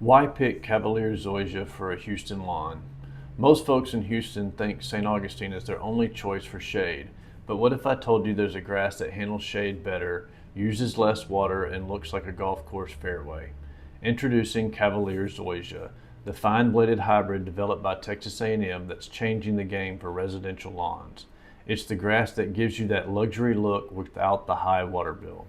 Why pick Cavalier Zoysia for a Houston lawn? Most folks in Houston think St. Augustine is their only choice for shade, but what if I told you there's a grass that handles shade better, uses less water, and looks like a golf course fairway? Introducing Cavalier Zoysia, the fine-bladed hybrid developed by Texas A&M that's changing the game for residential lawns. It's the grass that gives you that luxury look without the high water bill.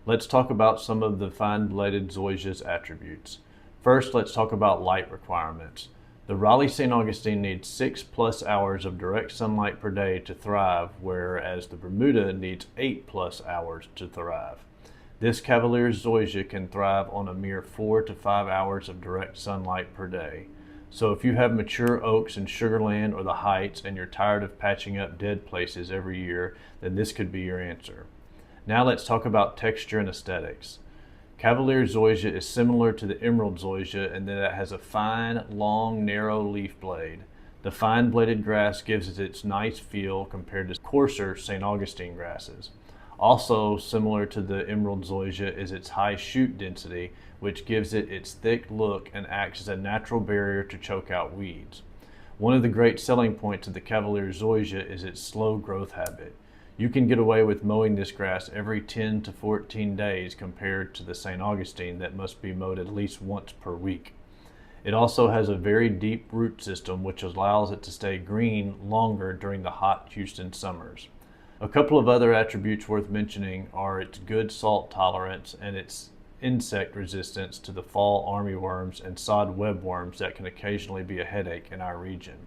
Let's talk about some of the fine-bladed Zoysia's attributes. First, let's talk about light requirements. The Raleigh St. Augustine needs 6+ hours of direct sunlight per day to thrive, whereas the Bermuda needs 8+ hours to thrive. This Cavalier Zoysia can thrive on a mere 4 to 5 hours of direct sunlight per day. So if you have mature oaks in Sugarland or the Heights and you're tired of patching up dead places every year, then this could be your answer. Now let's talk about texture and aesthetics. Cavalier Zoysia is similar to the Emerald Zoysia in that it has a fine, long, narrow leaf blade. The fine-bladed grass gives it its nice feel compared to coarser St. Augustine grasses. Also similar to the Emerald Zoysia is its high shoot density, which gives it its thick look and acts as a natural barrier to choke out weeds. One of the great selling points of the Cavalier Zoysia is its slow growth habit. You can get away with mowing this grass every 10 to 14 days compared to the St. Augustine that must be mowed at least once per week. It also has a very deep root system which allows it to stay green longer during the hot Houston summers. A couple of other attributes worth mentioning are its good salt tolerance and its insect resistance to the fall armyworms and sod webworms that can occasionally be a headache in our region.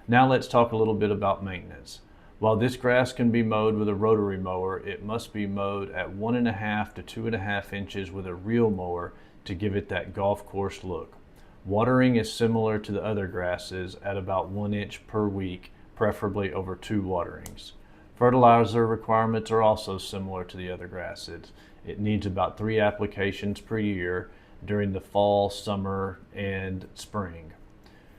Now let's talk a little bit about maintenance. While this grass can be mowed with a rotary mower, it must be mowed at 1.5 to 2.5 inches with a reel mower to give it that golf course look. Watering is similar to the other grasses at about 1 inch per week, preferably over 2 waterings. Fertilizer requirements are also similar to the other grasses. It needs about 3 applications per year during the fall, summer, and spring.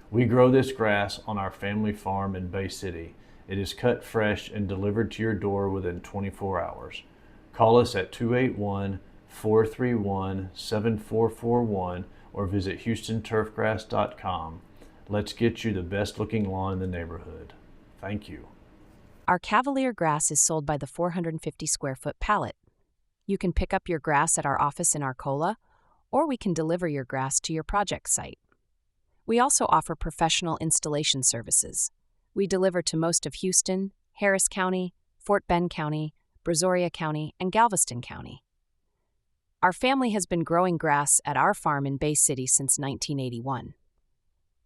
We grow this grass on our family farm in Bay City. It is cut fresh and delivered to your door within 24 hours. Call us at 281-431-7441 or visit HoustonTurfGrass.com. Let's get you the best looking lawn in the neighborhood. Thank you. Our Cavalier grass is sold by the 450 square foot pallet. You can pick up your grass at our office in Arcola, or we can deliver your grass to your project site. We also offer professional installation services. We deliver to most of Houston, Harris County, Fort Bend County, Brazoria County, and Galveston County. Our family has been growing grass at our farm in Bay City since 1981.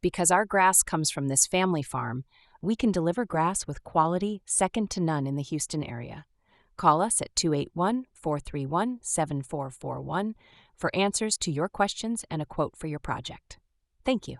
Because our grass comes from this family farm, we can deliver grass with quality second to none in the Houston area. Call us at 281-431-7441 for answers to your questions and a quote for your project. Thank you.